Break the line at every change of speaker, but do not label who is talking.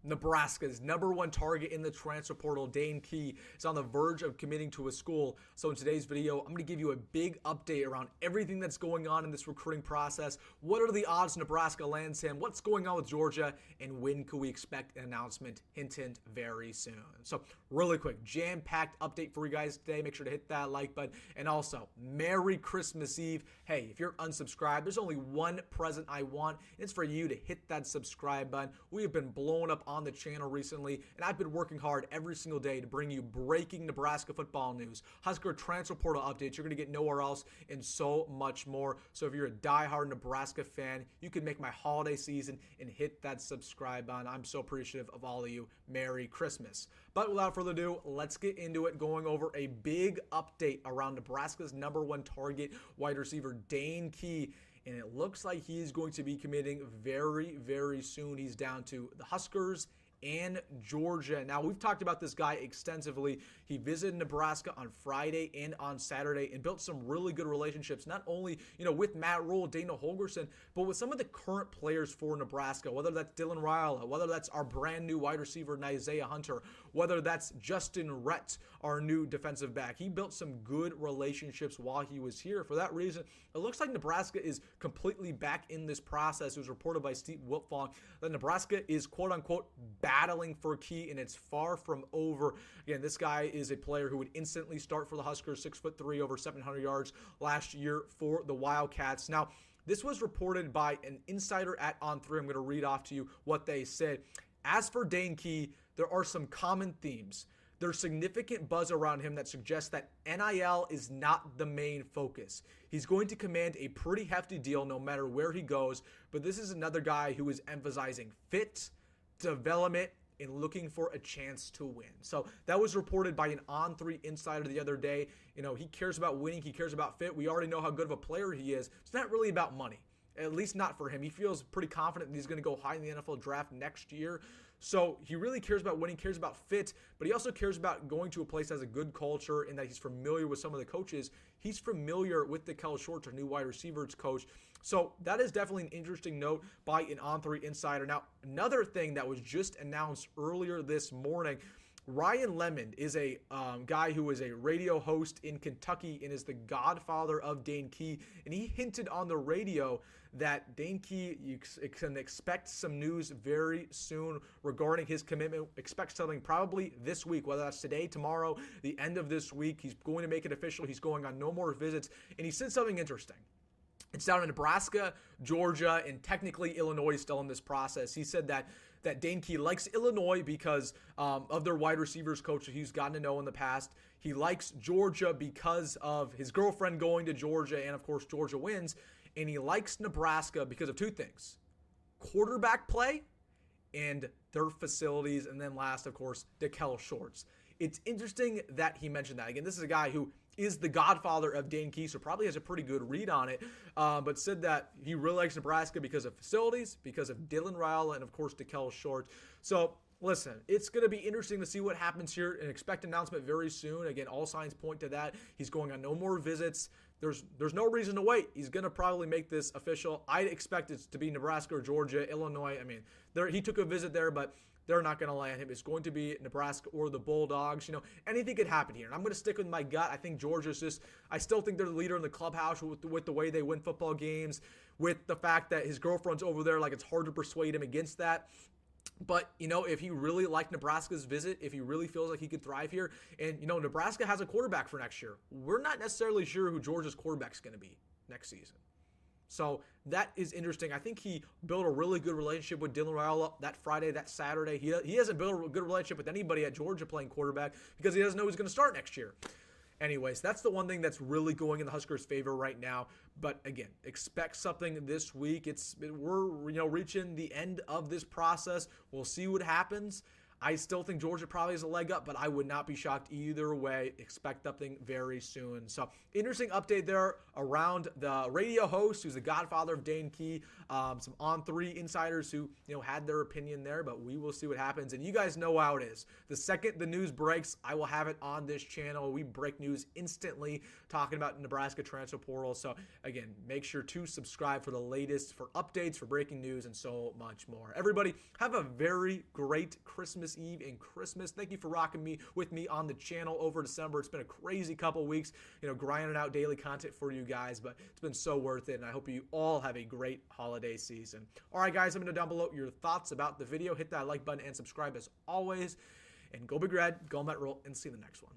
Nebraska's number one target in the transfer portal, Dane Key, is on the verge of committing to a school. So in today's video, I'm going to give you a big update around everything that's going on in this recruiting process. What are the odds Nebraska lands him? What's going on with Georgia? And when can we expect an announcement? Hint, hint, very soon. So really quick, jam-packed update for you guys today. Make sure to hit that like button. And also, Merry Christmas Eve. Hey, if you're unsubscribed, there's only one present I want. And it's for you to hit that subscribe button. We have been blowing up on the channel recently, and I've been working hard every single day to bring you breaking Nebraska football news, Husker transfer portal updates you're going to get nowhere else, and so much more. So if you're a diehard Nebraska fan, you can make my holiday season and hit that subscribe button. I'm so appreciative of all of you. Merry Christmas. But without further ado, let's get into it, going over a big update around Nebraska's number one target, wide receiver Dane Key. And it looks like he's going to be committing very, very soon. He's down to the Huskers and Georgia. Now, we've talked about this guy extensively. He visited Nebraska on Friday and on Saturday and built some really good relationships, not only, with Matt Rhule, Dana Holgorsen, but with some of the current players for Nebraska, whether that's Dylan Raiola, whether that's our brand new wide receiver, Isaiah Hunter, whether that's Justin Rhett, our new defensive back. He built some good relationships while he was here. For that reason, it looks like Nebraska is completely back in this process. It was reported by Steve Wiltfong that Nebraska is, quote-unquote, battling for Key, and it's far from over. Again, this guy is a player who would instantly start for the Huskers, 6'3", over 700 yards last year for the Wildcats. Now, this was reported by an insider at On3. I'm going to read off to you what they said. As for Dane Key, there are some common themes. There's significant buzz around him that suggests that NIL is not the main focus. He's going to command a pretty hefty deal no matter where he goes, but this is another guy who is emphasizing fit, development, and looking for a chance to win. So that was reported by an On3 insider the other day. He cares about winning. He cares about fit. We already know how good of a player he is. It's not really about money. At least not for him. He feels pretty confident that he's going to go high in the NFL draft next year. So he really cares about winning, cares about fit, but he also cares about going to a place that has a good culture and that he's familiar with some of the coaches. He's familiar with Kel Shorts, our new wide receivers coach. So that is definitely an interesting note by an On3 insider. Now, another thing that was just announced earlier this morning, Ryan Lemon is a guy who is a radio host in Kentucky and is the godfather of Dane Key. And he hinted on the radio that Dane Key, you can expect some news very soon regarding his commitment. Expect something probably this week, whether that's today, tomorrow, the end of this week. He's going to make it official. He's going on no more visits. And he said something interesting. It's down in Nebraska, Georgia, and technically Illinois still in this process. He said that Dane Key likes Illinois because of their wide receivers coach that he's gotten to know in the past. He likes Georgia because of his girlfriend going to Georgia, and of course Georgia wins. And he likes Nebraska because of two things: quarterback play and their facilities, and then last, of course, Kel Shorts. It's interesting that he mentioned that. Again, this is a guy who is the godfather of Dane Key, so probably has a pretty good read on it, but said that he really likes Nebraska because of facilities, because of Dylan Rhule, and of course, Kel Shorts. So listen, it's going to be interesting to see what happens here, and expect an announcement very soon. Again, all signs point to that. He's going on no more visits. There's no reason to wait. He's going to probably make this official. I'd expect it to be Nebraska or Georgia, Illinois. I mean, he took a visit there, but they're not going to land him. It's going to be Nebraska or the Bulldogs. Anything could happen here. And I'm going to stick with my gut. I think Georgia's I still think they're the leader in the clubhouse with the way they win football games, with the fact that his girlfriend's over there. Like, it's hard to persuade him against that. But, if he really liked Nebraska's visit, if he really feels like he could thrive here, and, Nebraska has a quarterback for next year, we're not necessarily sure who Georgia's quarterback's going to be next season. So that is interesting. I think he built a really good relationship with Dylan Raiola that Friday, that Saturday. He hasn't built a good relationship with anybody at Georgia playing quarterback because he doesn't know who's going to start next year. Anyways, that's the one thing that's really going in the Huskers' favor right now. But again, expect something this week. We're reaching the end of this process. We'll see what happens. I still think Georgia probably has a leg up, but I would not be shocked either way. Expect something very soon. So interesting update there around the radio host who's the godfather of Dane Key. Some On3 insiders who had their opinion there, but we will see what happens. And you guys know how it is. The second the news breaks, I will have it on this channel. We break news instantly talking about Nebraska transfer portal. So again, make sure to subscribe for the latest, for updates, for breaking news, and so much more. Everybody, have a very great Christmas Eve and Christmas. Thank you for rocking with me on the channel over December. It's been a crazy couple weeks, grinding out daily content for you guys, but it's been so worth it, and I hope you all have a great holiday season. All right, guys, let me know down below your thoughts about the video. Hit that like button and subscribe as always, and go Big Red, go Met Rhule, and see you in the next one.